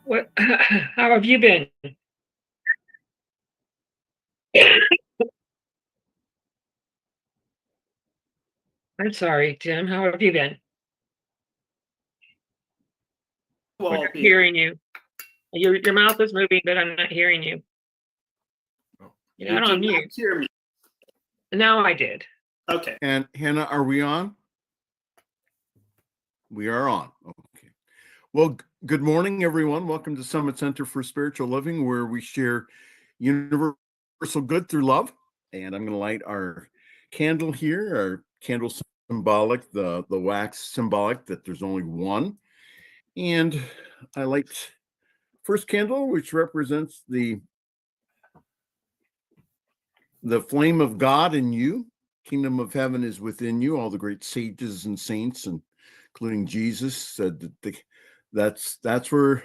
What? How have you been? I'm sorry, Tim. How have you been? We're not Well, be hearing you. Your mouth is moving, but I'm not hearing you. You're you not on did not mute. hear me. Now I did. Okay. And Hannah, are we on? We are on. Okay. Well, good morning, everyone. Welcome to Summit Center for Spiritual Living, where we share universal good through love. And I'm going to light our candle here, our candle symbolic, the wax symbolic that there's only one. And I light first candle, which represents the flame of God in you. Kingdom of heaven is within you. All the great sages and saints, and including Jesus, said that that's where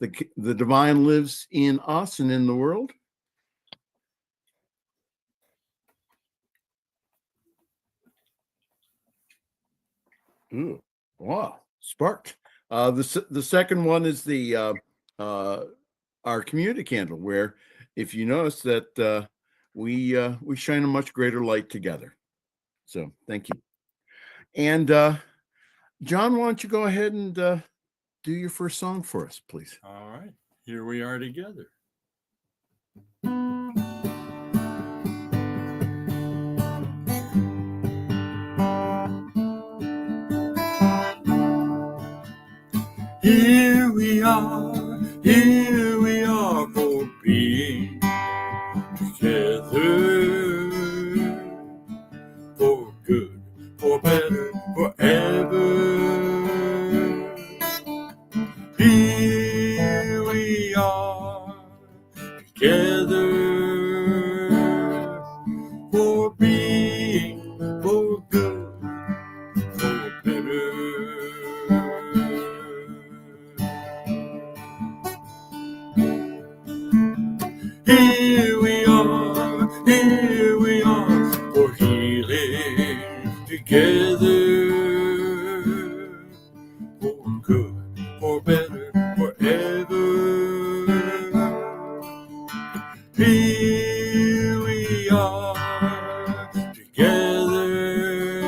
the divine lives in us and in the world. Ooh, wow, sparked. The second one is the our community candle, where if you notice that we shine a much greater light together. So thank you. And John, why don't you go ahead and do your first song for us, please? All right, here we are together. Here we are for being together, for good, for better, forever. Here we are together, for being, for good, for better. Here we are for healing together, for good, for better, forever. Here we are together,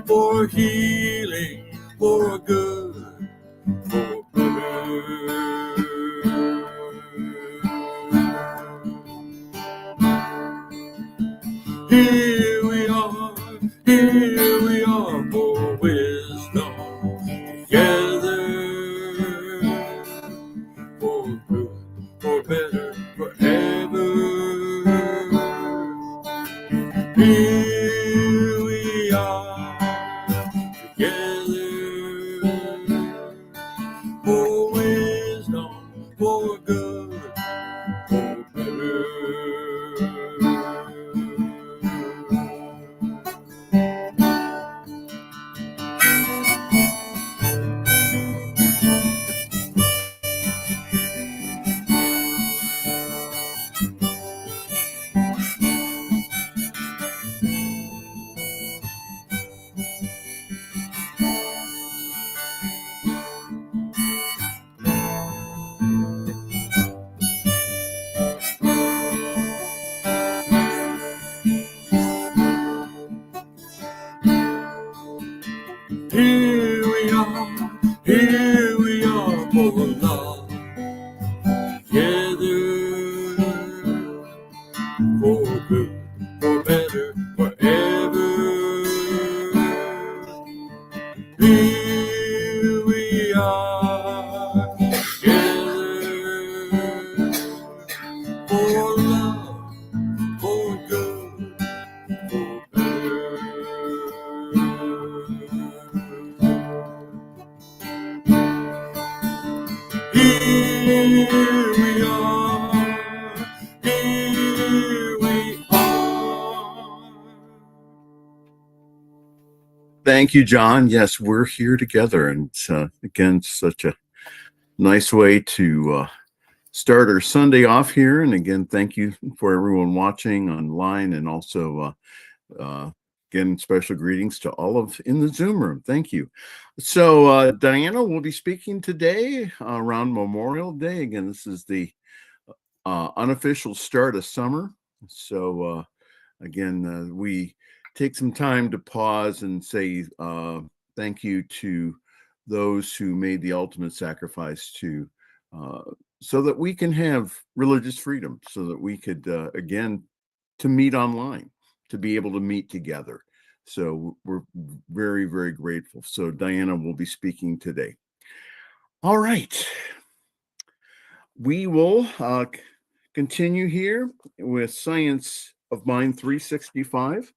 for healing, for good, for better. Here we are for wisdom together, for good, for better, forever. Here we are together, for wisdom, for good, for better. Here we are for love together, for good, for better, forever. Here we are together, for love, for good, for better. Here we are, here we are. Thank you, John. Yes, we're here together, and it's again such a nice way to start our Sunday off here. And again, thank you for everyone watching online, and also again, special greetings to all of in the Zoom room. Thank you. So Diana will be speaking today around Memorial Day. Again, this is the unofficial start of summer. So again, we take some time to pause and say thank you to those who made the ultimate sacrifice to so that we can have religious freedom, so that we could again to meet online, to be able to meet together. So we're very, very grateful. So Diana will be speaking today. All right. We will continue here with Science of Mind 365,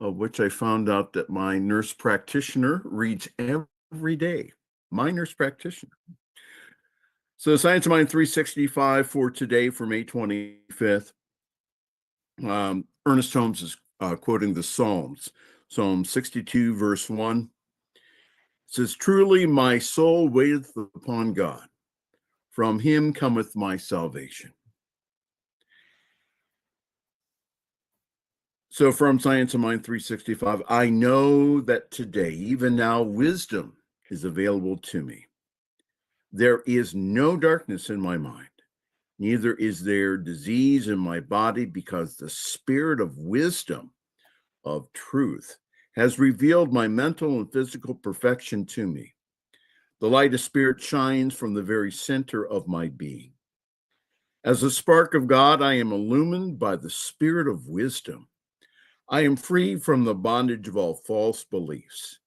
of which I found out that my nurse practitioner reads every day. My nurse practitioner. So Science of Mind 365 for today, for May 25th. Ernest Holmes is quoting the Psalms. Psalm 62, verse 1. It says, "Truly my soul waiteth upon God. From him cometh my salvation." So from Science of Mind 365, I know that today, even now, wisdom is available to me. There is no darkness in my mind, neither is there disease in my body, because the spirit of wisdom, of truth, has revealed my mental and physical perfection to me. The light of spirit shines from the very center of my being. As a spark of God, I am illumined by the spirit of wisdom. I am free from the bondage of all false beliefs.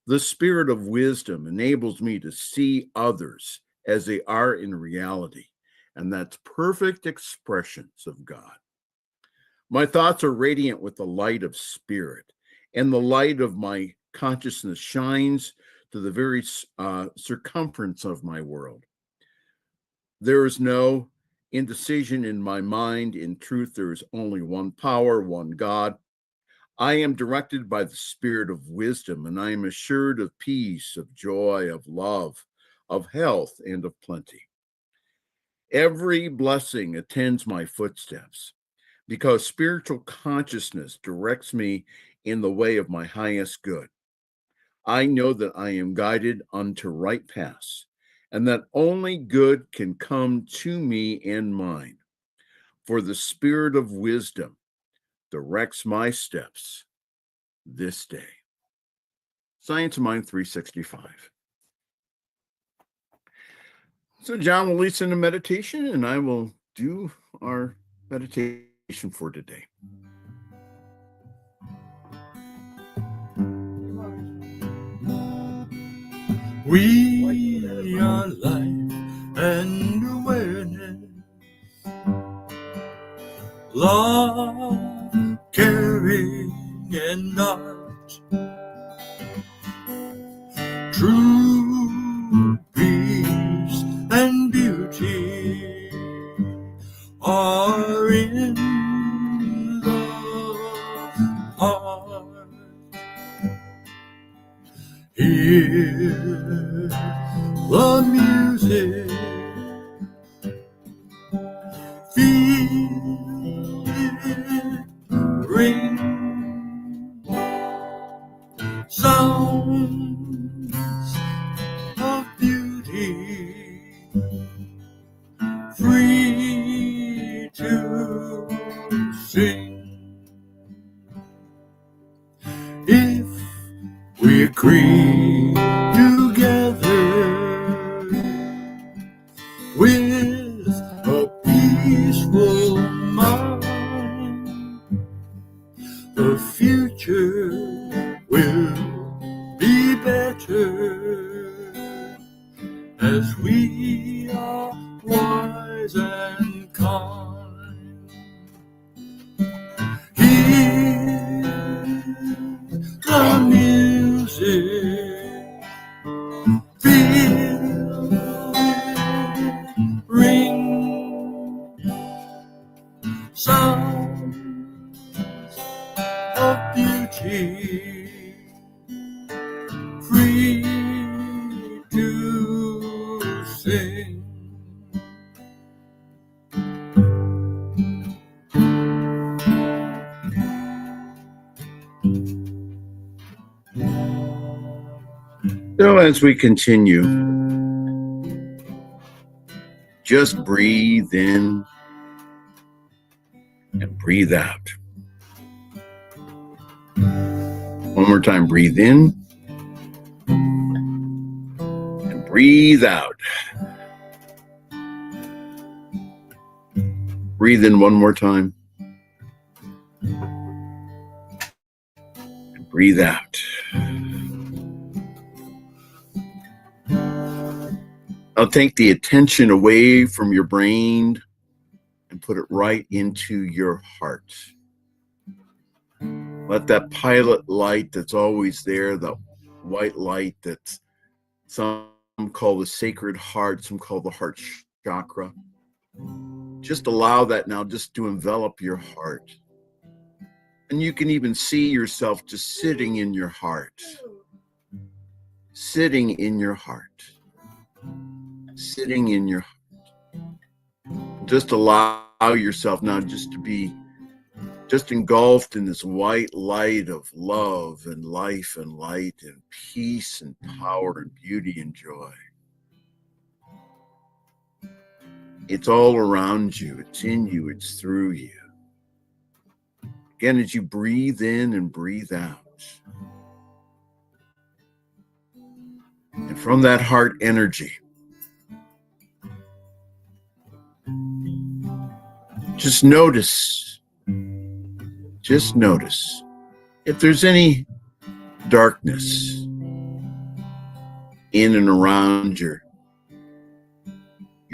The spirit of wisdom enables me to see others as they are in reality, and that's perfect expressions of God. My thoughts are radiant with the light of spirit, and the light of my consciousness shines to the very circumference of my world. There is no indecision in my mind. In truth, there is only one power, one God. I am directed by the spirit of wisdom, and I am assured of peace, of joy, of love, of health, and of plenty. Every blessing attends my footsteps, because spiritual consciousness directs me in the way of my highest good. I know that I am guided unto right paths, and that only good can come to me and mine. For the spirit of wisdom directs my steps this day. Science of Mind 365. So John will lead us in a meditation, and I will do our meditation for today. We are life and awareness, love, caring, and art, true peace and beauty are in the heart. Hear the music, feel it ring, sounds of beauty, free to sing. If we agree together with a peaceful mind, the future will be better as we are wise and kind. Hear the music, feel it ring, sounds of beauty, free to sing. So as we continue, just breathe in and breathe out. One more time, breathe in and breathe out. Breathe in one more time and breathe out. Now take the attention away from your brain and put it right into your heart. Let that pilot light that's always there, the white light that some call the sacred heart, some call the heart chakra. Just allow that now just to envelop your heart. And you can even see yourself just sitting in your heart. Sitting in your heart. Sitting in your heart. Just allow yourself now just to be just engulfed in this white light of love and life and light and peace and power and beauty and joy. It's all around you. It's in you. It's through you. Again, as you breathe in and breathe out. And from that heart energy, just notice if there's any darkness in and around your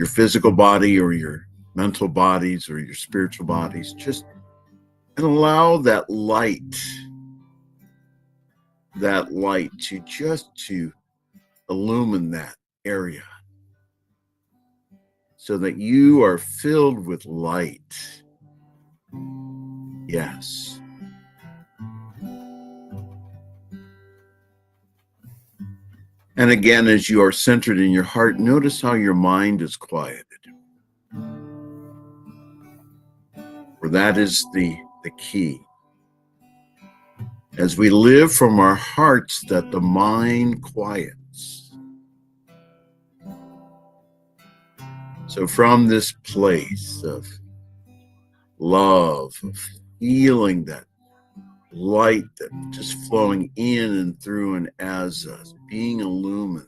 physical body or your mental bodies or your spiritual bodies, just and allow that light to illumine that area so that you are filled with light. Yes. And again, as you are centered in your heart, notice how your mind is quieted. For that is the key. As we live from our hearts, that the mind quiets. So from this place of love, of feeling that light that just flowing in and through and as us, being illumined,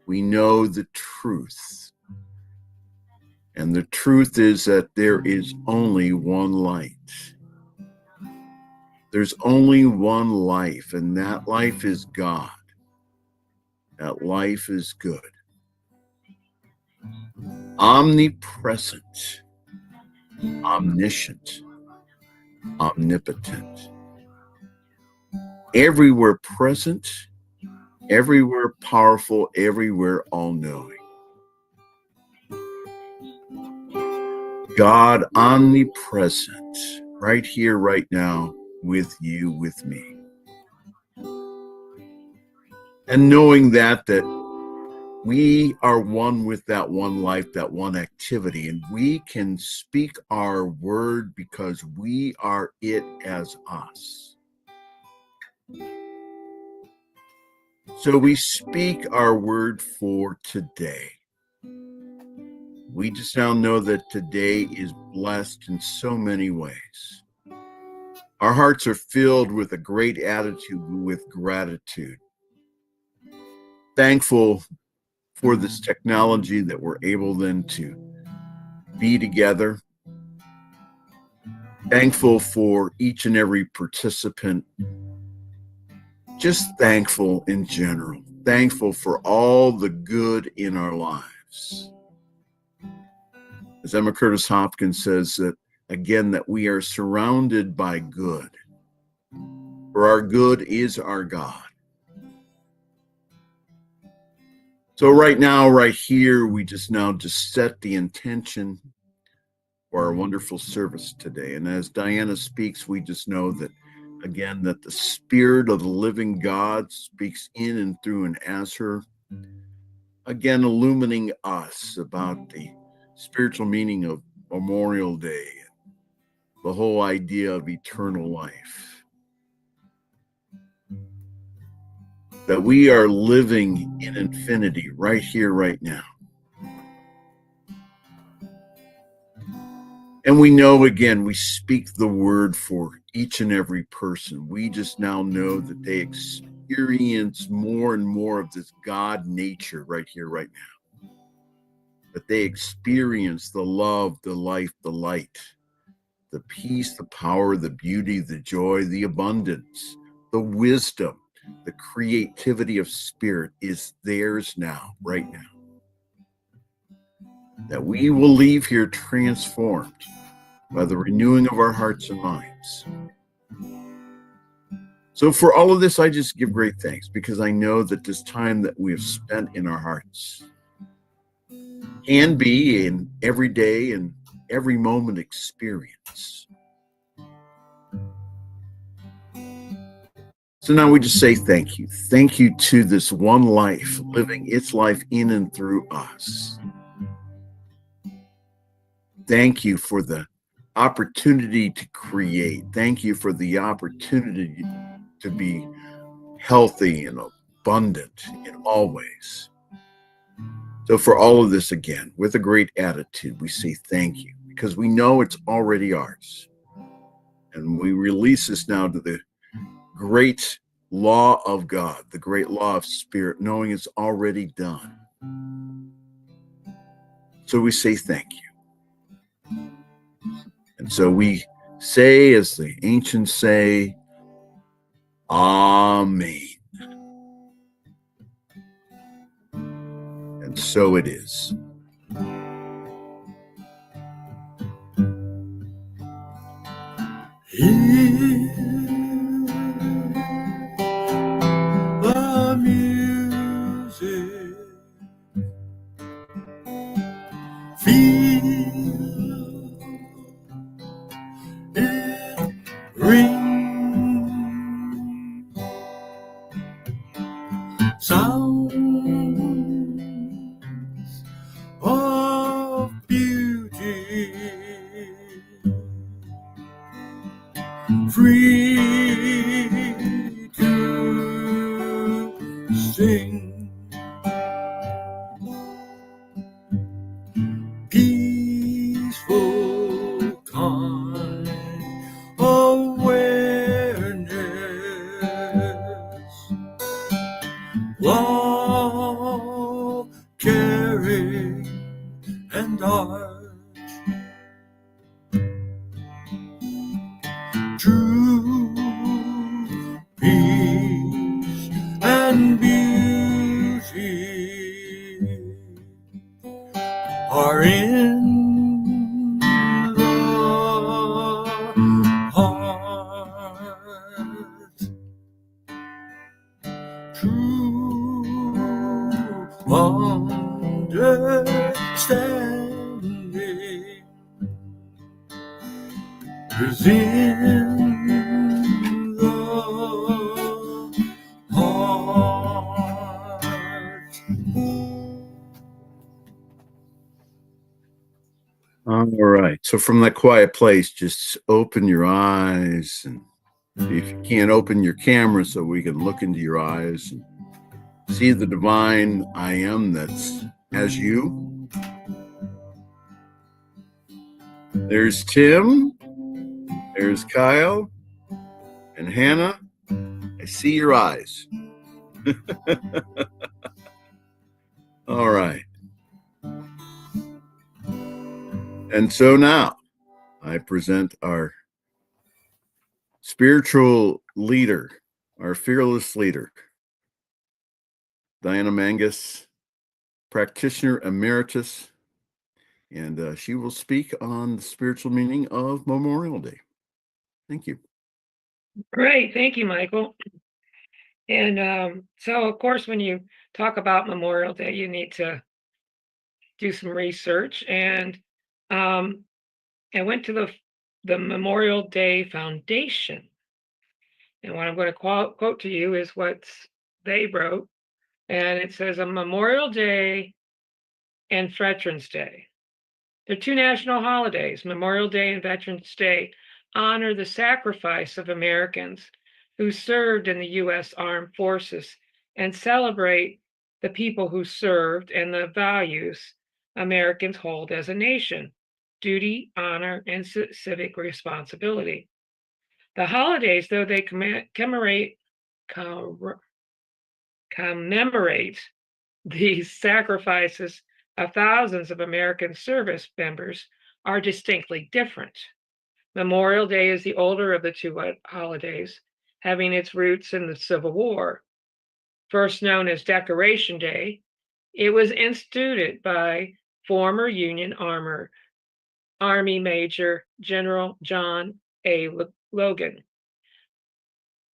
we know the truth. And the truth is that there is only one light. There's only one life, and that life is God. That life is good. Omnipresent, omniscient, omnipotent. Everywhere present, everywhere powerful, everywhere all-knowing. God omnipresent, right here, right now, with you, with me. And knowing that we are one with that one life, that one activity, and we can speak our word because we are it as us. So we speak our word for today. We just now know that today is blessed in so many ways. Our hearts are filled with a great attitude, with gratitude. Thankful for this technology that we're able then to be together. Thankful for each and every participant. Just thankful in general. Thankful for all the good in our lives. As Emma Curtis Hopkins says that, again, that we are surrounded by good. For our good is our God. So right now, right here, we just set the intention for our wonderful service today. And as Diana speaks, we just know that, again, that the Spirit of the living God speaks in and through and as her, again, illumining us about the spiritual meaning of Memorial Day, the whole idea of eternal life. that we are living in infinity right here, right now. And we know, again, we speak the word for each and every person. We just now know that they experience more and more of this God nature right here, right now. That they experience the love, the life, the light, the peace, the power, the beauty, the joy, the abundance, the wisdom, the creativity of spirit is theirs now, right now. That we will leave here transformed by the renewing of our hearts and minds. So for all of this, I just give great thanks, because I know that this time that we have spent in our hearts can be an everyday and every moment experience. So now we just say thank you. Thank you to this one life living its life in and through us. Thank you for the opportunity to create. Thank you for the opportunity to be healthy and abundant in all ways. So for all of this, again, with a great attitude, we say thank you, because we know it's already ours. And we release this now to the great law of God, the great law of spirit, knowing it's already done. So we say thank you. And so we say, as the ancients say, Amen. And so it is. Hear the music, feel it ring, sounds of beauty, free to sing, peaceful kind awareness, love, caring, and art. True peace and beauty are in the heart. True understanding is in the heart. All right. So from that quiet place, just open your eyes, and if you can't, open your camera so we can look into your eyes and see the divine I am that's as you. There's Tim. There's Kyle and Hannah. I see your eyes. All right. And so now I present our spiritual leader, our fearless leader, Diana Mangus, practitioner emeritus, and she will speak on the spiritual meaning of Memorial Day. Thank you. Great. Thank you, Michael. And so, of course, when you talk about Memorial Day, you need to do some research. And I went to the Memorial Day Foundation. And what I'm going to quote to you is what they wrote. And it says, a Memorial Day and Veterans Day. They're two national holidays. Memorial Day and Veterans Day honor the sacrifice of Americans who served in the U.S. Armed Forces and celebrate the people who served and the values Americans hold as a nation: duty, honor, and civic responsibility. The holidays, though they commemorate these sacrifices of thousands of American service members, are distinctly different. Memorial Day is the older of the two holidays, having its roots in the Civil War. First known as Decoration Day, it was instituted by former Union Army Major General John A. Logan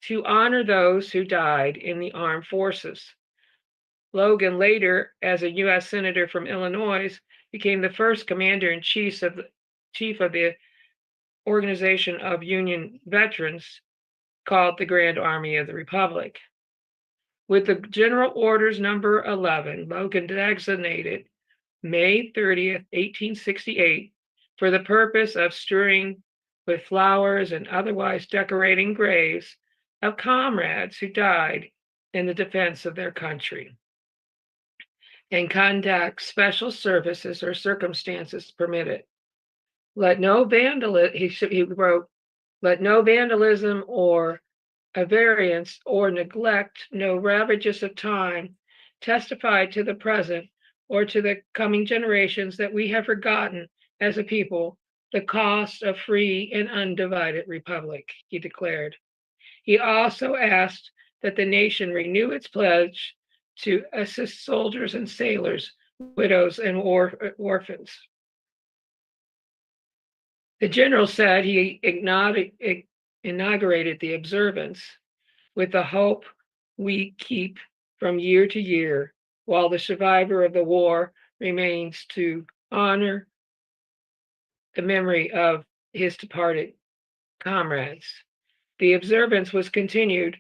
to honor those who died in the armed forces. Logan later, as a U.S. Senator from Illinois, became the first commander-in-chief of the Organization of Union Veterans, called the Grand Army of the Republic. With the General Orders Number 11, Logan designated May 30th, 1868, for the purpose of strewing with flowers and otherwise decorating graves of comrades who died in the defense of their country, and conduct special services or circumstances permitted. Let no vandalism, he wrote, let no vandalism or avarice or neglect, no ravages of time, testify to the present or to the coming generations that we have forgotten as a people the cost of free and undivided republic, he declared. He also asked that the nation renew its pledge to assist soldiers and sailors, widows, and orphans. The general said he inaugurated the observance with the hope we keep from year to year while the survivor of the war remains to honor the memory of his departed comrades. The observance was continued,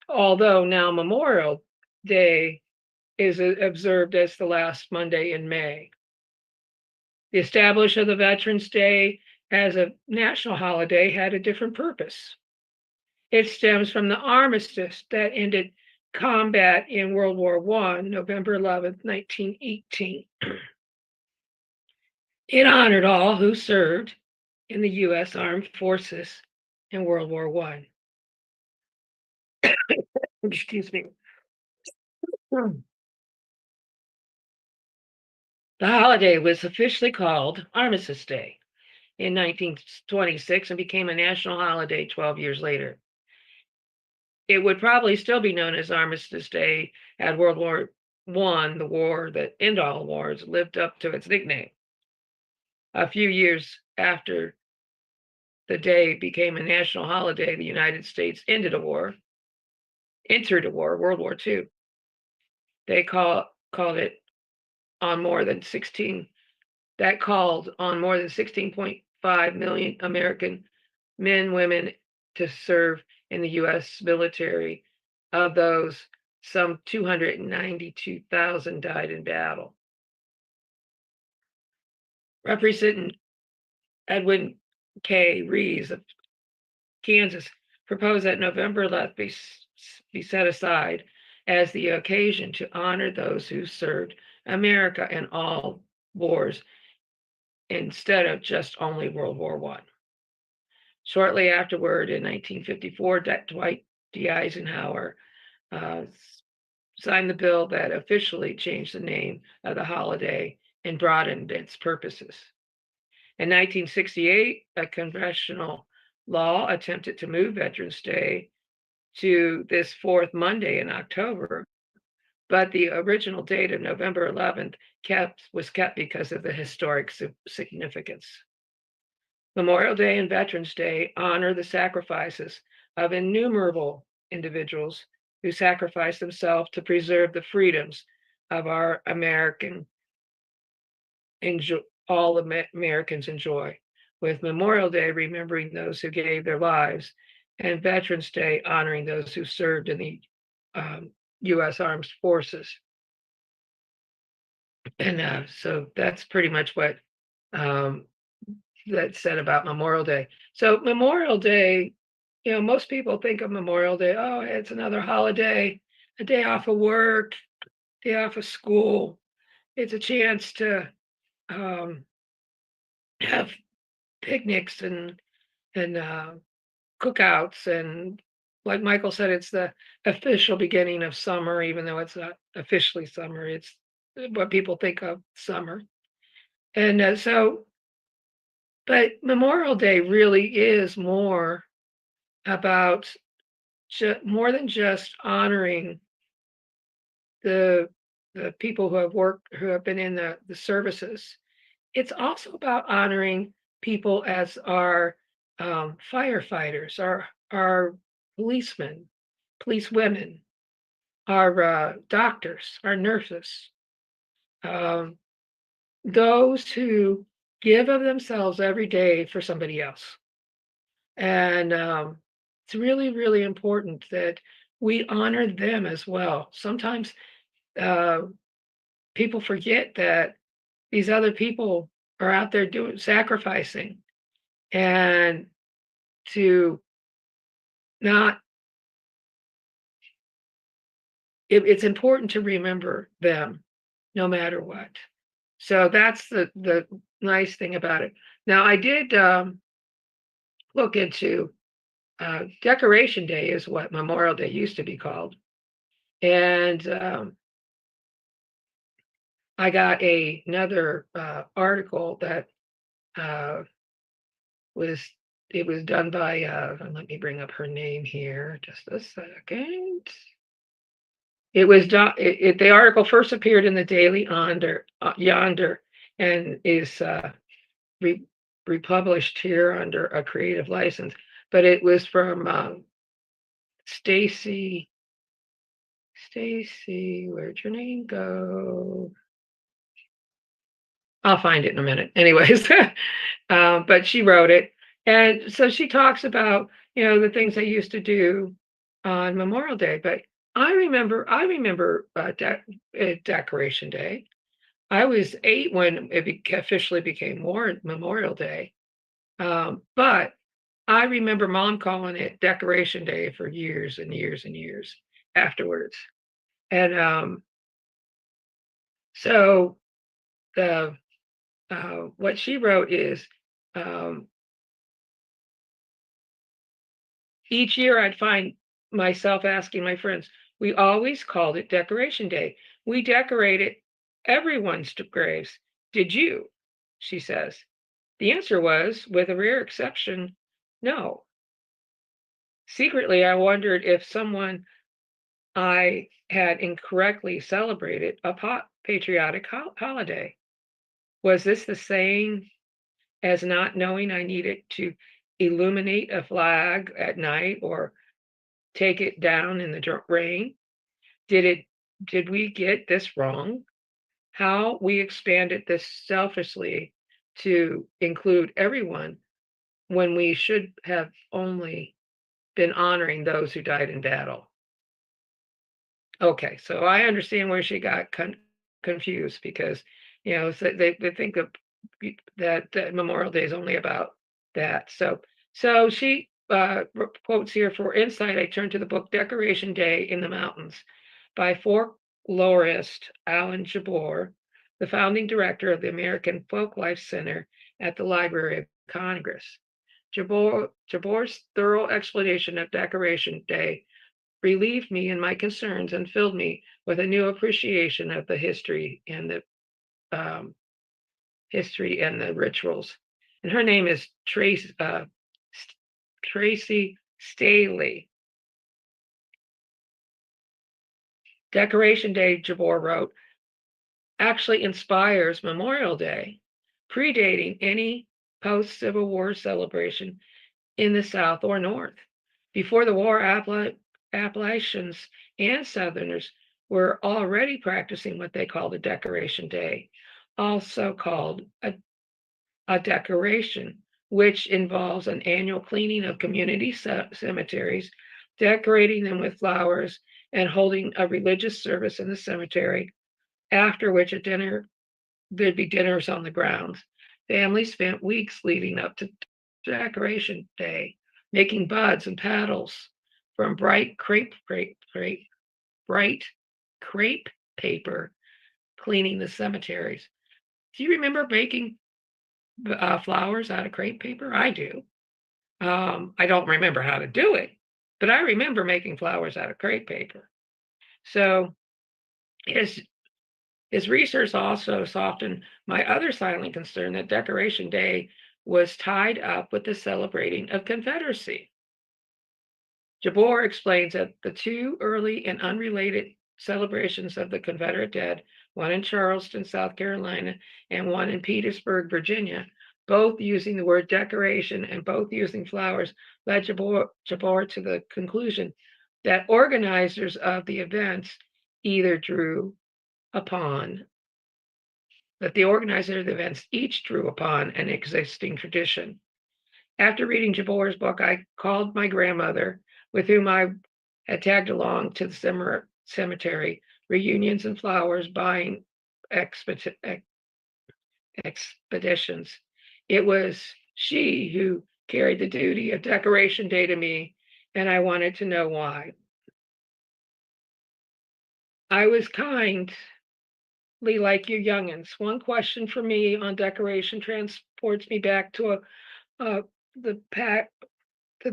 although now Memorial Day is observed as the last Monday in May. The establishment of the Veterans Day as a national holiday had a different purpose. It stems from the armistice that ended combat in World War I, November 11th, 1918. It honored all who served in the U.S. Armed Forces in World War I. Excuse me. The holiday was officially called Armistice Day in 1926 and became a national holiday 12 years later. It would probably still be known as Armistice Day had World War I, the war that ended all wars, lived up to its nickname. A few years after the day became a national holiday, the United States entered a war, World War II. They called it on more than 16.5 million American men, women to serve in the U.S. military. Of those, some 292,000 died in battle. Representative Edwin K. Rees of Kansas proposed that November 11th be set aside as the occasion to honor those who served America in all wars instead of just only World War I. Shortly afterward, in 1954, Dwight D. Eisenhower signed the bill that officially changed the name of the holiday and broadened its purposes. In 1968, a congressional law attempted to move Veterans Day to this fourth Monday in October, but the original date of November 11th was kept because of the historic significance. Memorial Day and Veterans Day honor the sacrifices of innumerable individuals who sacrificed themselves to preserve the freedoms of our all Americans enjoy, with Memorial Day remembering those who gave their lives, and Veterans Day honoring those who served in the U.S. Armed Forces. And so that's pretty much what that's said about Memorial Day. So Memorial Day, most people think of Memorial Day, oh, it's another holiday. a day off of work, day off of school. It's a chance to um, have picnics and cookouts, and like Michael said, it's the official beginning of summer, even though it's not officially summer. It's what people think of summer, and so. But Memorial Day really is more about more than just honoring the the people who have worked, who have been in the services. It's also about honoring people as our firefighters, our policemen, police women, our doctors, our nurses, um, those who give of themselves every day for somebody else. And it's really, really important that we honor them as well. Sometimes uh, people forget that these other people are out there doing sacrificing, and to not it's important to remember them no matter what. So that's the nice thing about it. Now I did look into Decoration Day is what Memorial Day used to be called, and I got another article that uh, was it was done by let me bring up her name here just a second. It was done. The article first appeared in the Daily Yonder, and is re- republished here under a creative license. But it was from Stacy. Stacy, where'd your name go? I'll find it in a minute. Anyways, but she wrote it, and so she talks about the things they used to do on Memorial Day. But I remember Decoration Day. I was 8 when it officially became Memorial Day, but I remember Mom calling it Decoration Day for years and years and years afterwards. And so the what she wrote is, um, each year I'd find myself asking my friends, we always called it Decoration Day. We decorated everyone's graves. Did you? She says. The answer was, with a rare exception, no. Secretly, I wondered if someone I had incorrectly celebrated a patriotic holiday. Was this the same as not knowing I needed to illuminate a flag at night or take it down in the rain? Did we get this wrong? How we expanded this selfishly to include everyone when we should have only been honoring those who died in battle. Okay, so I understand where she got confused, because so they think of that Memorial Day is only about that. So she quotes here, for insight, I turned to the book Decoration Day in the Mountains by folklorist Alan Jabbour, the founding director of the American Folklife Center at the Library of Congress. Jabbour's thorough explanation of Decoration Day relieved me in my concerns and filled me with a new appreciation of the um, history and the rituals. And her name is Tracy Staley. Decoration Day, Jabbour wrote, actually inspires Memorial Day, predating any post-Civil War celebration in the South or North. Before the war, Appalachians and Southerners were already practicing what they called a Decoration Day, also called a decoration, which involves an annual cleaning of community cemeteries, decorating them with flowers, and holding a religious service in the cemetery, after which there'd be dinners on the grounds. Families spent weeks leading up to Decoration Day, making buds and paddles from bright crepe bright crepe paper cleaning the cemeteries. Do you remember baking flowers out of crepe paper? I do. I don't remember how to do it, but I remember making flowers out of crepe paper. So his research also softened my other silent concern that Decoration Day was tied up with the celebrating of Confederacy. Jabor explains that the two early and unrelated celebrations of the Confederate dead, one in Charleston, South Carolina, and one in Petersburg, Virginia, both using the word decoration and both using flowers, led Jabor to the conclusion that organizers of the events either drew upon, that the organizer of the events each drew upon an existing tradition. After reading Jabor's book, I called my grandmother, with whom I had tagged along to the cemetery, reunions and flowers buying expeditions. It was she who carried the duty of Decoration Day to me, and I wanted to know why. I was kindly like you youngins. One question for me on decoration transports me back to the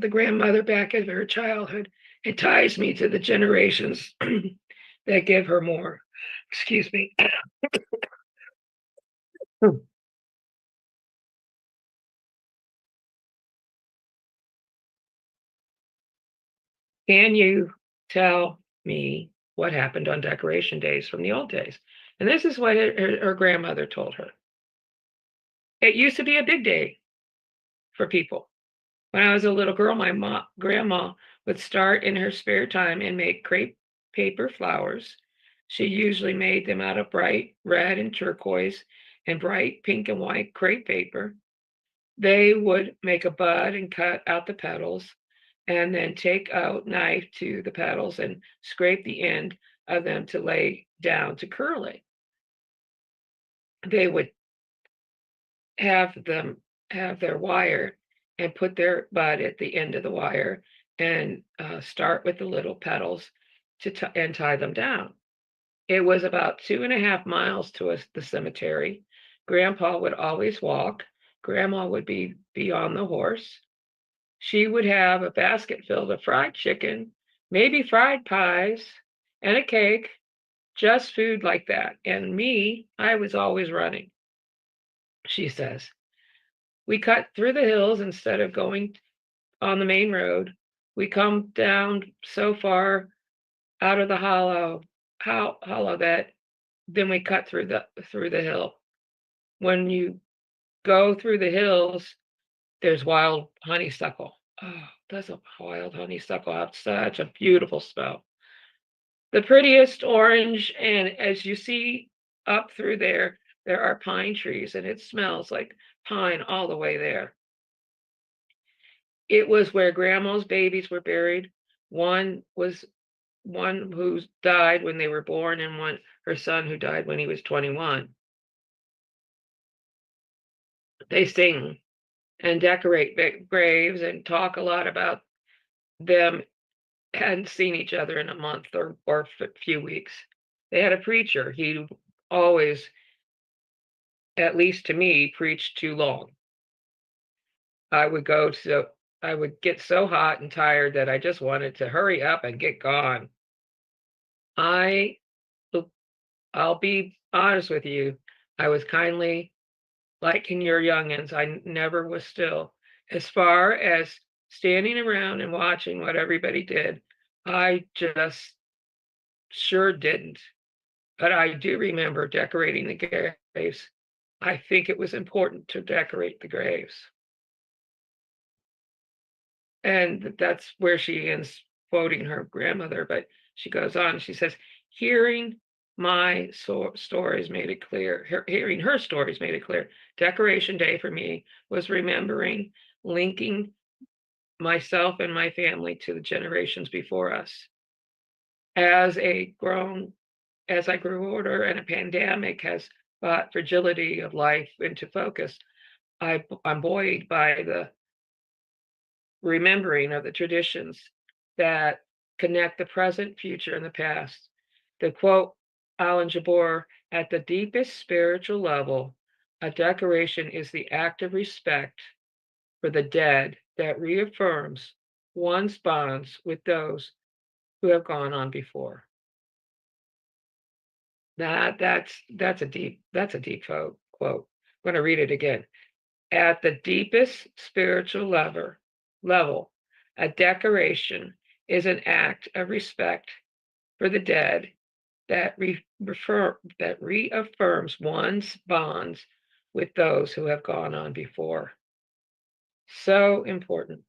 grandmother back in her childhood. It ties me to the generations that give her more. Excuse me. Can you tell me what happened on decoration days from the old days? And this is what her grandmother told her. It used to be a big day for people. When I was a little girl, my grandma would start in her spare time and make crepe paper flowers. She usually made them out of bright red and turquoise and bright pink and white crepe paper. They would make a bud and cut out the petals and then take out knife to the petals and scrape the end of them to lay down to curl it. They would have their wire and put their bud at the end of the wire and start with the little petals and tie them down. It was about 2.5 miles to the cemetery. Grandpa would always walk. Grandma would be on the horse. She would have a basket filled of fried chicken, maybe fried pies, and a cake, just food like that. And me, I was always running, she says. We cut through the hills instead of going on the main road. We come down so far out of the hollow that then we cut through the hill. When you go through the hills, there's wild honeysuckle. Oh, there's a wild honeysuckle have such a beautiful smell. The prettiest orange, and as you see up through there are pine trees, and it smells like pine all the way there. It was where grandma's babies were buried. One who died when they were born, and her son who died when he was 21. They sing and decorate graves and talk a lot about them hadn't seen each other in a month or a few weeks. They had a preacher. He always, at least to me, preached too long. I would get so hot and tired that I just wanted to hurry up and get gone. I'll be honest with you. I was kindly like in your youngins. I never was still. As far as standing around and watching what everybody did, I just sure didn't. But I do remember decorating the graves. I think it was important to decorate the graves. And that's where she ends quoting her grandmother, but she goes on, she says, hearing my stories made it clear, hearing her stories made it clear. Decoration Day for me was remembering, linking myself and my family to the generations before us. As I grew older and a pandemic has brought fragility of life into focus, I'm buoyed by the remembering of the traditions that connect the present, future, and the past. To quote Alan Jabor, at the deepest spiritual level, a decoration is the act of respect for the dead that reaffirms one's bonds with those who have gone on before. That's a deep quote. I'm going to read it again. At the deepest spiritual level, a decoration is an act of respect for the dead that reaffirms one's bonds with those who have gone on before. So important.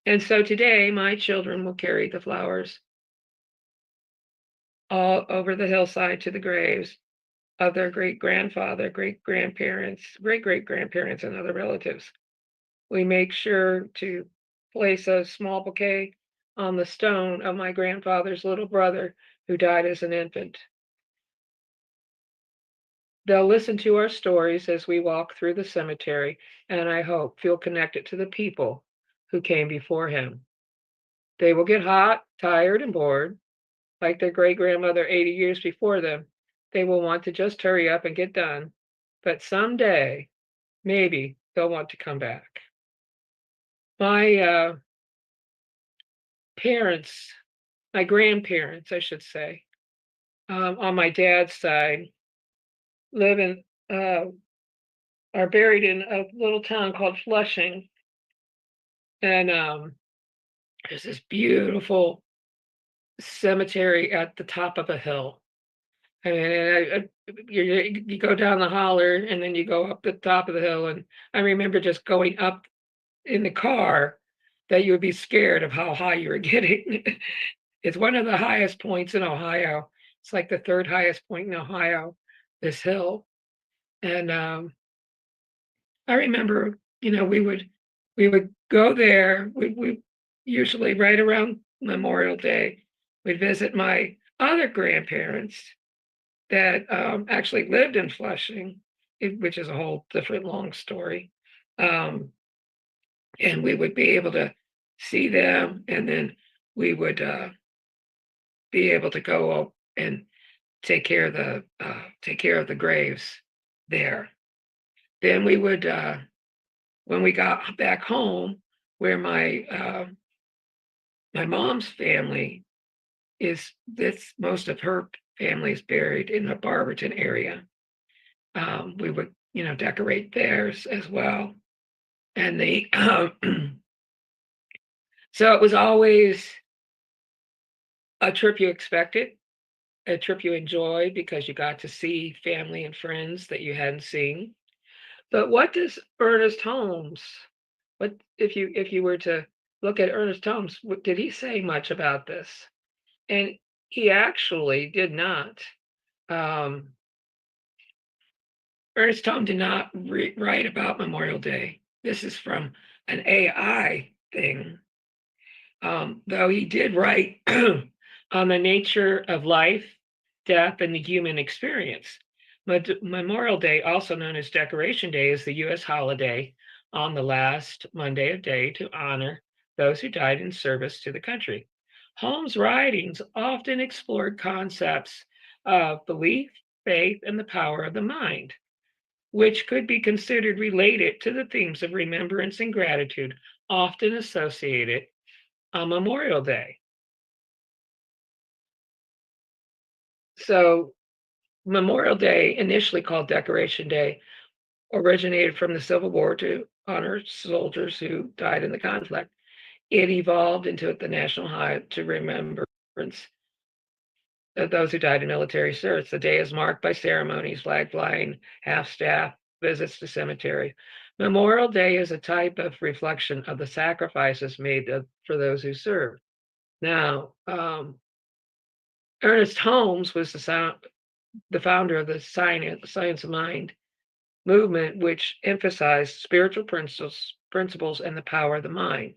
And so today, my children will carry the flowers all over the hillside to the graves of their great-grandfather, great-grandparents, great-great-grandparents, and other relatives. We make sure to place a small bouquet on the stone of my grandfather's little brother who died as an infant. They'll listen to our stories as we walk through the cemetery, and I hope feel connected to the people who came before him. They will get hot, tired, and bored, like their great-grandmother 80 years before them. They will want to just hurry up and get done. But someday, maybe they'll want to come back. My parents, my grandparents, I should say, on my dad's side, live in, are buried in a little town called Flushing. And there's this beautiful cemetery at the top of a hill. I mean, you go down the holler and then you go up the top of the hill. And I remember just going up in the car that you would be scared of how high you were getting. It's one of the highest points in Ohio. It's like the third highest point in Ohio, this hill. And I remember, we would go there. We usually right around Memorial Day, we'd visit my other grandparents that actually lived in Flushing, which is a whole different long story. And we would be able to see them, and then we would be able to go up and take care of the graves there. Then we would, when we got back home, where my mom's family is, most of her family is buried in the Barberton area. We would, decorate theirs as well. And so it was always a trip you expected, a trip you enjoyed because you got to see family and friends that you hadn't seen. But what does Ernest Holmes, what if you were to look at Ernest Holmes, did he say much about this? And he actually did not. Ernest Holmes did not write about Memorial Day. This is from an AI thing. Though he did write on the nature of life, death, and the human experience. Memorial Day, also known as Decoration Day, is the U.S. holiday on the last Monday of day to honor those who died in service to the country. Holmes' writings often explored concepts of belief, faith, and the power of the mind, which could be considered related to the themes of remembrance and gratitude, often associated on Memorial Day. So Memorial Day, initially called Decoration Day, originated from the Civil War to honor soldiers who died in the conflict. It evolved into the national holiday to remembrance of those who died in military service. The day is marked by ceremonies, flag flying, half-staff visits to cemetery. Memorial Day is a type of reflection of the sacrifices made for those who served. Now, Ernest Holmes was the founder of the Science of Mind movement, which emphasized spiritual principles and the power of the mind.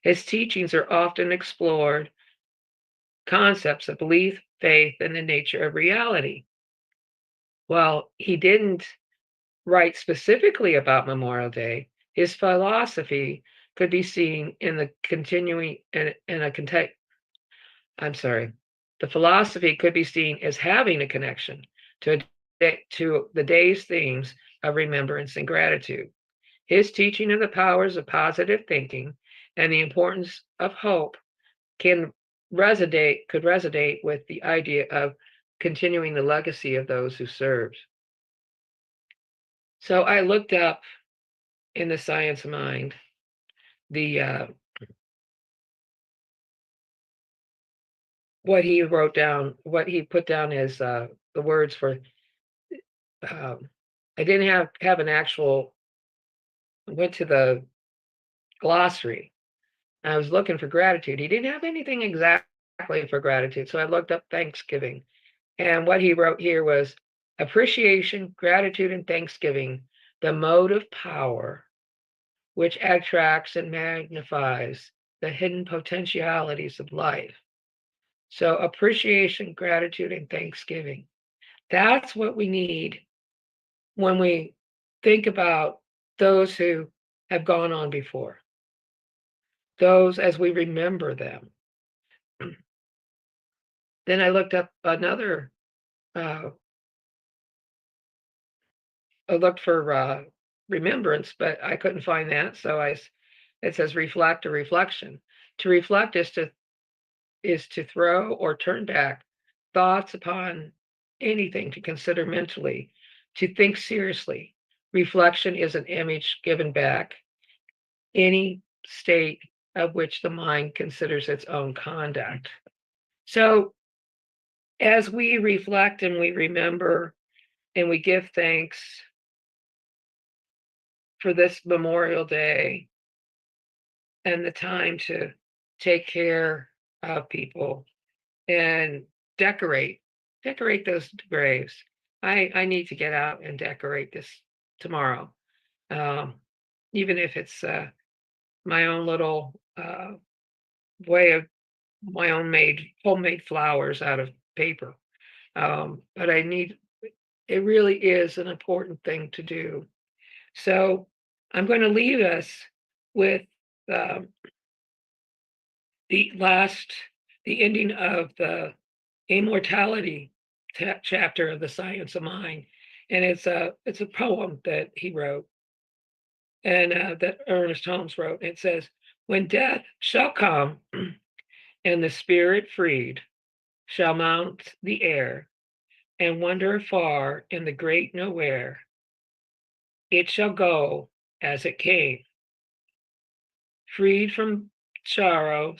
His teachings are often explored concepts of belief, faith, and the nature of reality. While he didn't write specifically about Memorial Day, his philosophy could be seen in the continuing in a context. I'm sorry. The philosophy could be seen as having a connection to the day's themes of remembrance and gratitude. His teaching of the powers of positive thinking and the importance of hope could resonate with the idea of continuing the legacy of those who served. So I looked up in the Science of Mind the what he wrote down, what he put down as the words for. I didn't have an actual. Went to the glossary. I was looking for gratitude. He didn't have anything exactly for gratitude, so I looked up Thanksgiving. And what he wrote here was appreciation, gratitude, and thanksgiving, the mode of power which attracts and magnifies the hidden potentialities of life. So, appreciation, gratitude, and thanksgiving. That's what we need when we think about those who have gone on before, those as we remember them. Then I looked up another, I looked for remembrance, but I couldn't find that. So it says reflect or reflection. To reflect is to throw or turn back thoughts upon anything to consider mentally, to think seriously. Reflection is an image given back, any state of which the mind considers its own conduct. So as we reflect and we remember and we give thanks for this Memorial Day and the time to take care of people and decorate those graves. I need to get out and decorate this tomorrow, even if it's my own little way of my own homemade flowers out of paper. But it really is an important thing to do. So I'm going to leave us with um, the ending of the immortality chapter of the Science of Mind, and it's a poem that he wrote, and that Ernest Holmes wrote. It says, "When death shall come, and the spirit freed shall mount the air, and wander far in the great nowhere, it shall go as it came, freed from sorrow,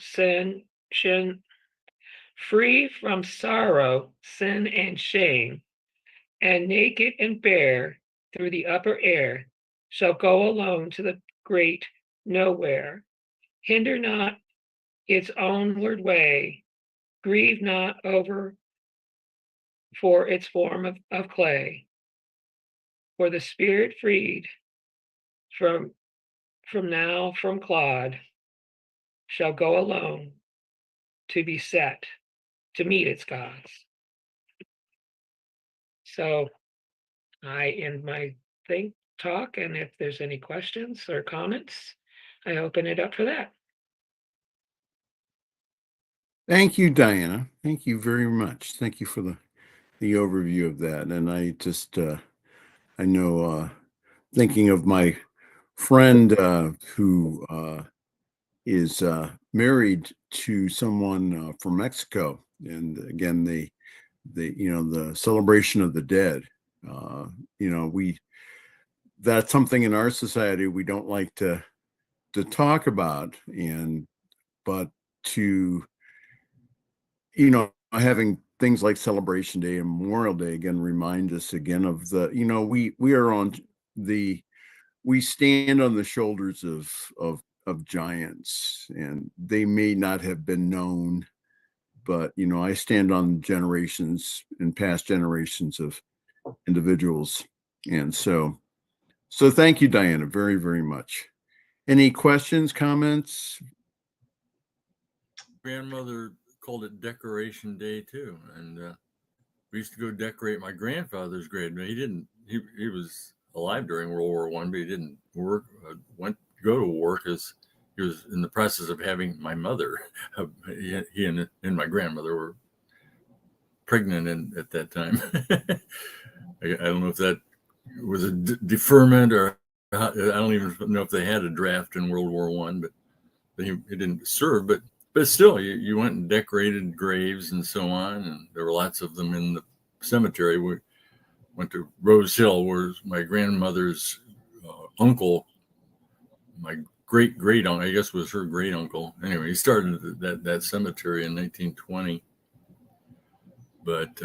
free from sorrow, sin, and shame, and naked and bare through the upper air, shall go alone to the great nowhere. Hinder not its onward way, grieve not over for its form of clay. For the spirit freed from from clod shall go alone to be set to meet its gods." So I end my talk, and if there's any questions or comments, I open it up for that. Thank you, Diana. Thank you very much. Thank you for the overview of that. And I just I know thinking of my friend who is married to someone from Mexico, and again the celebration of the dead. You know, that's something in our society we don't like to talk about, and but to having things like Celebration Day and Memorial Day again remind us again of we are on the we stand on the shoulders of giants, and they may not have been known, but I stand on generations and past generations of individuals, and so thank you, Diana, very, very much. Any questions, comments? Grandmother called it Decoration Day too, and we used to go decorate my grandfather's grave. He didn't. He was alive during World War I, but he didn't go to work as he was in the process of having my mother. He and my grandmother were pregnant at that time. I don't know if that was a deferment, or I don't even know if they had a draft in World War I, but he didn't serve. But still, you went and decorated graves and so on, and there were lots of them in the cemetery. We went to Rose Hill, where my grandmother's uncle, my great uncle, I guess was her great uncle. Anyway, he started that cemetery in 1920. But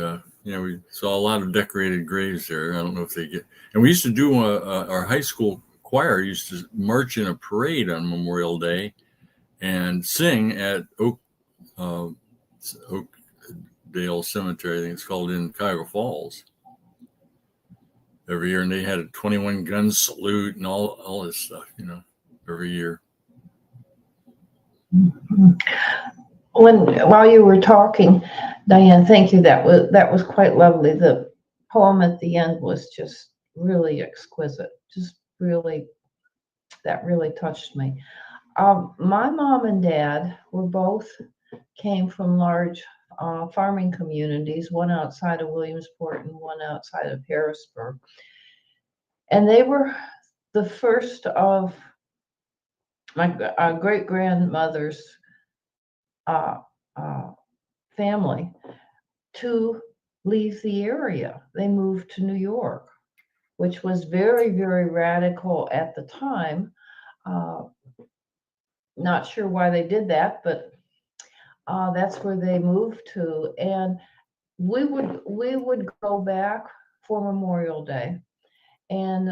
we saw a lot of decorated graves there. I don't know if they get. And we used to do our high school choir used to march in a parade on Memorial Day and sing at Oakdale Cemetery. I think it's called, in Cuyahoga Falls, every year, and they had a 21 gun salute and all this stuff, every year. While you were talking, Diane, thank you. That was quite lovely. The poem at the end was just really exquisite. That really touched me. My mom and dad came from large farming communities, one outside of Williamsport and one outside of Harrisburg. And they were the first of my great-grandmother's family to leave the area. They moved to New York, which was very, very radical at the time. Not sure why they did that, but that's where they moved to. And we would go back for Memorial Day. And,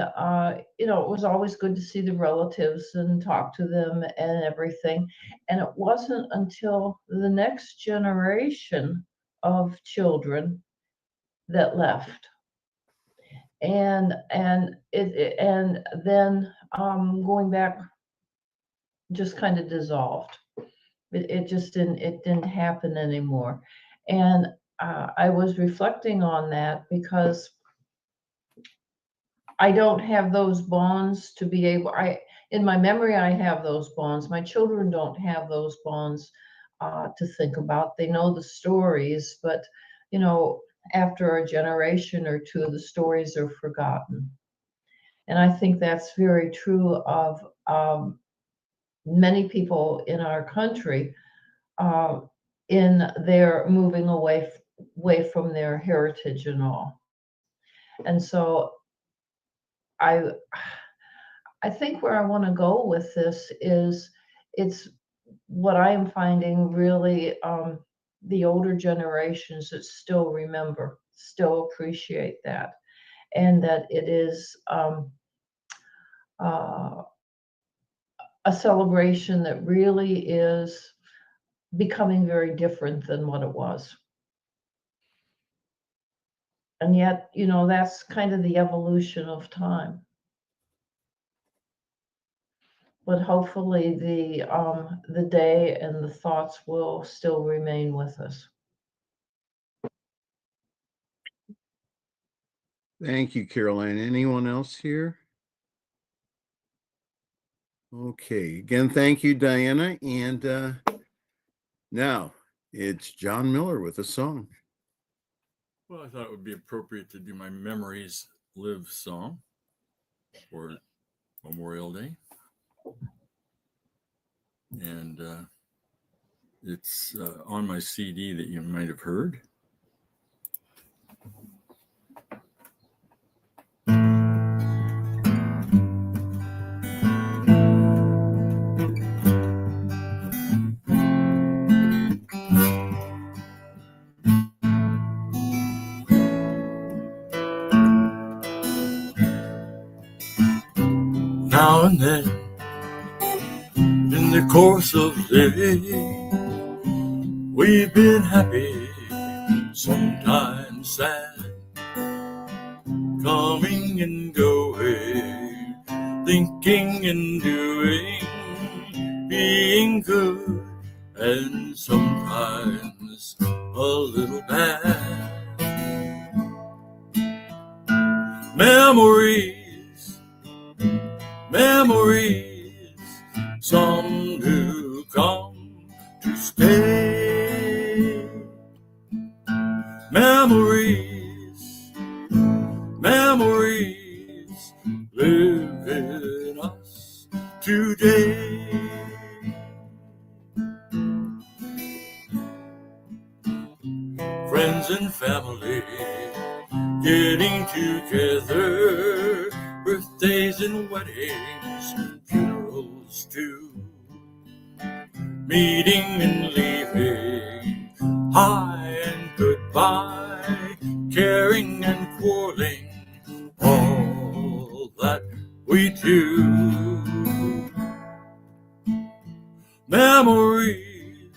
it was always good to see the relatives and talk to them and everything. And it wasn't until the next generation of children that left. And then going back just kind of dissolved. It just didn't happen anymore. And I was reflecting on that because I don't have those bonds to be able, in my memory, I have those bonds. My children don't have those bonds to think about. They know the stories, but, after a generation or two, the stories are forgotten. And I think that's very true of many people in our country in their moving away from their heritage and all. And so I think where I want to go with this is it's what I am finding really the older generations that still remember, still appreciate that, and that it is a celebration that really is becoming very different than what it was. And yet, that's kind of the evolution of time. But hopefully the day and the thoughts will still remain with us. Thank you, Caroline. Anyone else here? Okay. Again, thank you, Diana. And now it's John Miller with a song. Well, I thought it would be appropriate to do my Memories Live song for Memorial Day. And it's on my CD that you might have heard. Now and then, in the course of living, we've been happy, sometimes sad, coming and going, thinking and doing, being good, and sometimes a little bad. Memories, some Memories, memories live in us today. Friends and family getting together, birthdays and weddings, funerals too, meeting and leaving, hi and goodbye, caring and quarreling, all that we do. Memories,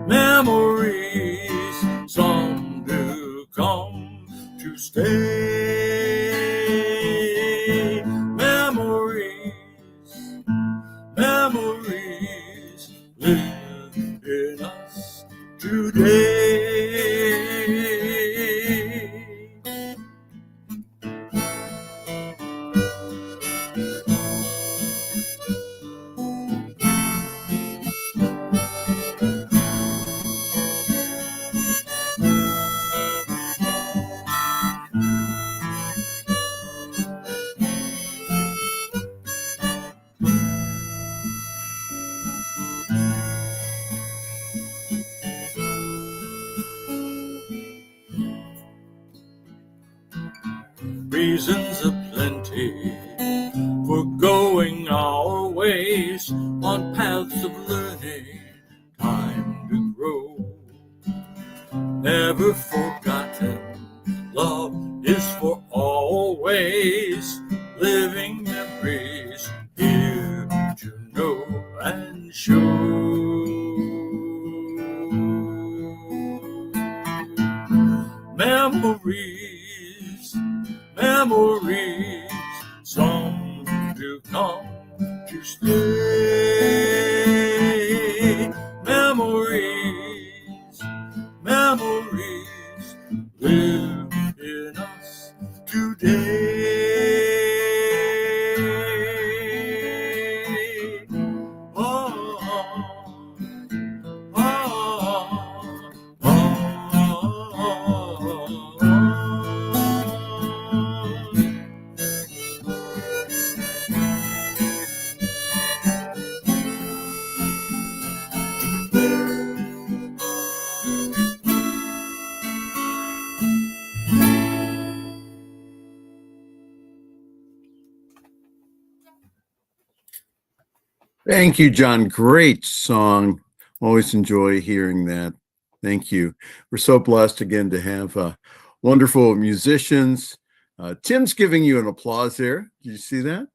memories, some do come to stay. Memories, memories live in us today. Reasons aplenty for going our ways on paths of learning, time to grow. Never forgotten, love is for always, living memories here to know and show. Memories, memories, some do come to stay. Memories, memories live in us today. Oh, oh, oh, Thank you, John. Great song. Always enjoy hearing that. Thank you. We're so blessed again to have wonderful musicians. Tim's giving you an applause there. Did you see that?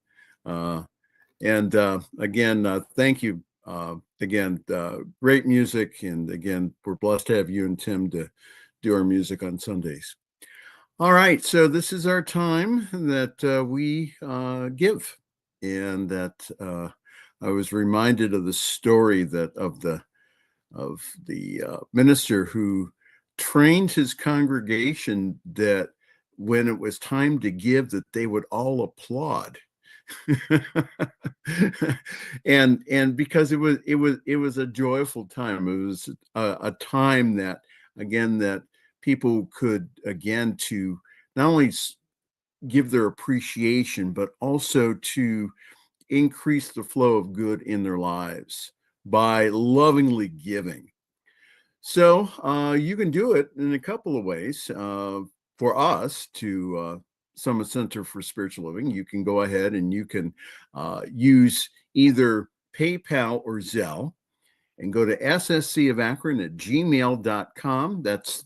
And again, thank you. Again, great music. And again, we're blessed to have you and Tim to do our music on Sundays. All right. So this is our time that we give. And that I was reminded of the story that of the minister who trained his congregation that when it was time to give, that they would all applaud. and because it was a joyful time. It was a time that, again, that people could, again, to not only give their appreciation, but also to increase the flow of good in their lives by lovingly giving. So you can do it in a couple of ways. For us to Summit Center for Spiritual Living, you can go ahead and you can use either PayPal or Zelle and go to sscofakron@gmail.com. That's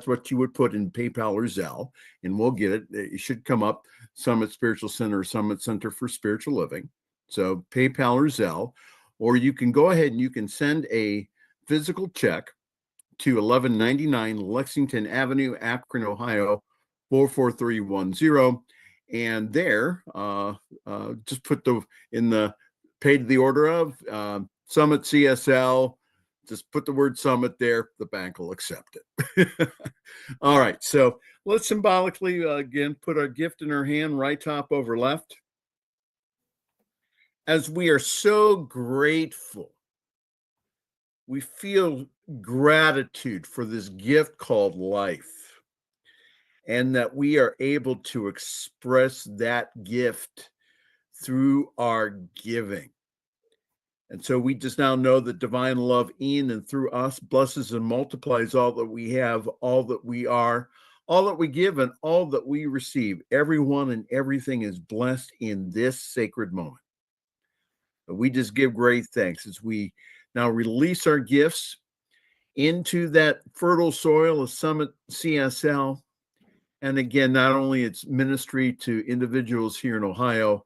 what you would put in PayPal or Zelle, and we'll get it. It should come up Summit Spiritual Center or Summit Center for Spiritual Living. So PayPal or Zelle, or you can go ahead and you can send a physical check to 1199 Lexington Avenue, Akron, Ohio, 44310. And there, just put in the paid the order of Summit CSL. Just put the word Summit there. The bank will accept it. All right. So let's symbolically, again, put our gift in our hand, right top over left. As we are so grateful, we feel gratitude for this gift called life, and that we are able to express that gift through our giving. And so we just now know that divine love in and through us blesses and multiplies all that we have, all that we are, all that we give, and all that we receive. Everyone and everything is blessed in this sacred moment. But we just give great thanks as we now release our gifts into that fertile soil of Summit CSL. And again, not only its ministry to individuals here in Ohio,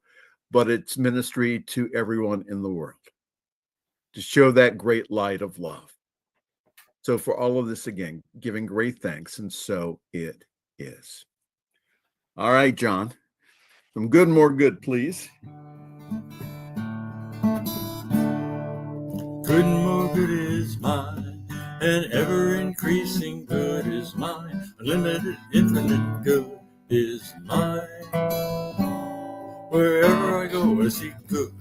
but it's ministry to everyone in the world to show that great light of love. So for all of this, again, giving great thanks, and so it is. All right, John, some good, more good, please. Good and more good is mine, and ever increasing good is mine. Unlimited, infinite good is mine. Wherever I go, I see good.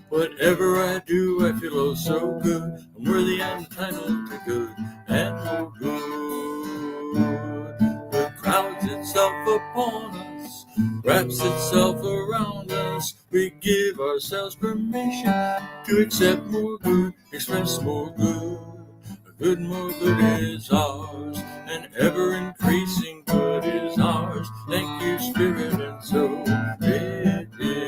Whatever I do, I feel oh so good. I'm worthy and entitled to good and more good. It crowds itself upon us, wraps itself around us. We give ourselves permission to accept more good, express more good. A good, more good is ours, and ever increasing good is ours. Thank you, Spirit, and so it is.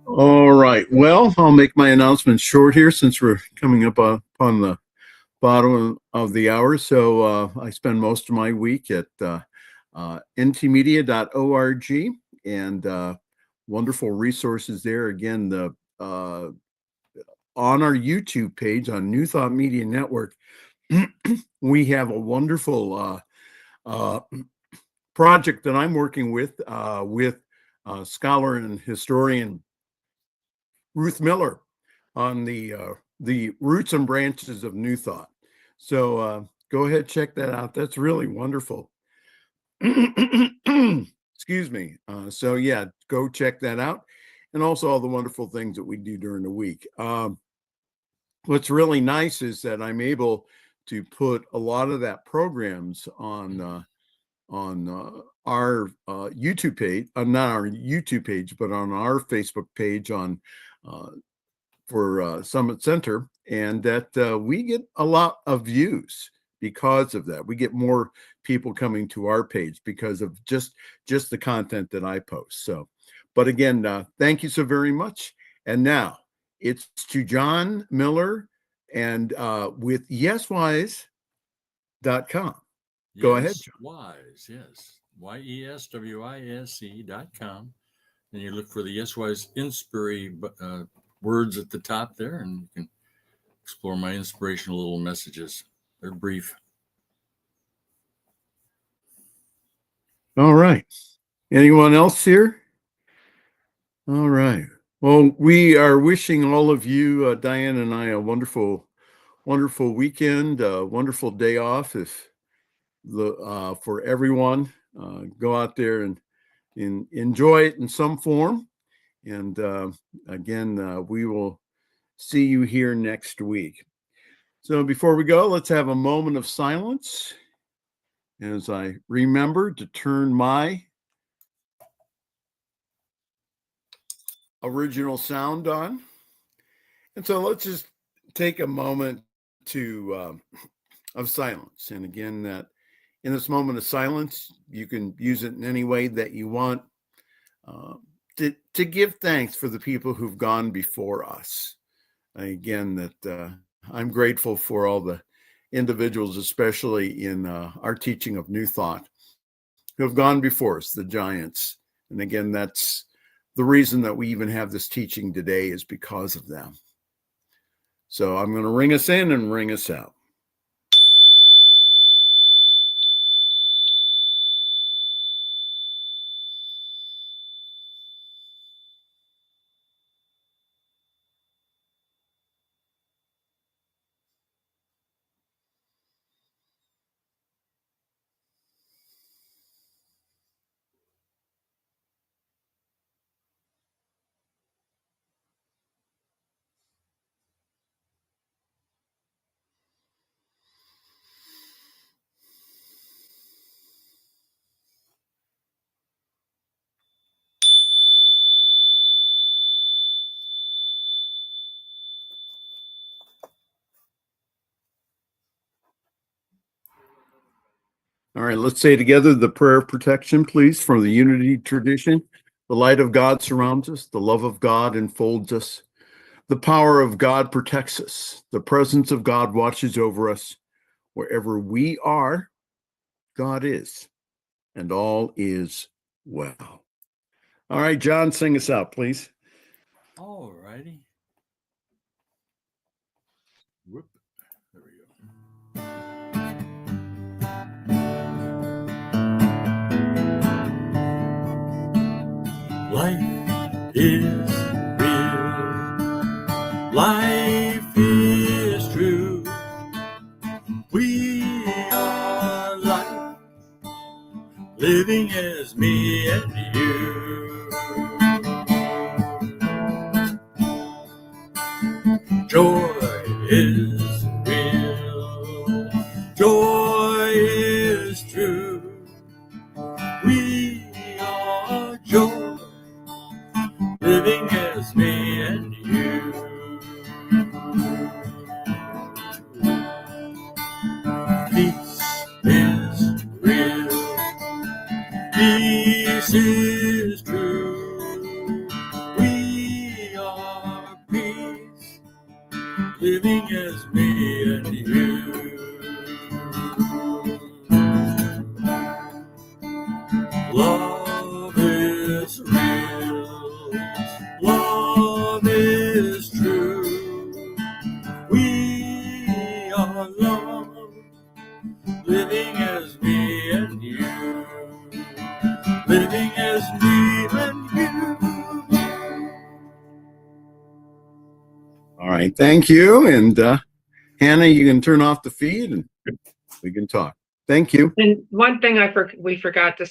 All right. Well, I'll make my announcement short here since we're coming up upon the bottom of the hour. So I spend most of my week at ntmedia.org, and wonderful resources there. Again, the on our YouTube page on New Thought Media Network, we have a wonderful project that I'm working with scholar and historian Ruth Miller on the roots and branches of New Thought. So go ahead, check that out. That's really wonderful. Excuse me. So yeah, go check that out, and also all the wonderful things that we do during the week. What's really nice is that I'm able to put a lot of that programs on our YouTube page, not our YouTube page, but on our Facebook page on for Summit Center, and that we get a lot of views because of that. We get more people coming to our page because of just the content that I post. So, but again, thank you so very much. And now it's to John Miller and with YesWise.com. Go ahead, John. Wise, yes. YesWise.com. And you look for the YesWise Inspiry words at the top there, and you can explore my inspirational little messages. They're brief. All right. Anyone else here? All right. Well, we are wishing all of you, Diane and I, a wonderful, wonderful weekend, wonderful day off. If the for everyone, go out there and enjoy it in some form. And again, we will see you here next week. So before we go, let's have a moment of silence as I remember to turn my original sound on. And so let's just take a moment to of silence. And again, that in this moment of silence, you can use it in any way that you want to give thanks for the people who've gone before us. Again, that I'm grateful for all the individuals, especially in our teaching of New Thought, who have gone before us, the giants. And again, that's the reason that we even have this teaching today, is because of them. So I'm going to ring us in and ring us out. All right, let's say together the prayer of protection, please, from the unity tradition. The light of God surrounds us. The love of God enfolds us. The power of God protects us. The presence of God watches over us. Wherever we are, God is, and all is well. All right, John, sing us out, please. All righty. Whoop. There we go. Life is real. Life is true. We are life, living as me and you. Joy is real. Joy is true. We are joy, living as me and you. Peace is real. Peace is true. We are peace, living as me and you. Love is real. Love is true. We are love, living as me and you. Living as me and you. All right, thank you. And Hannah, you can turn off the feed and we can talk. Thank you. And one thing we forgot to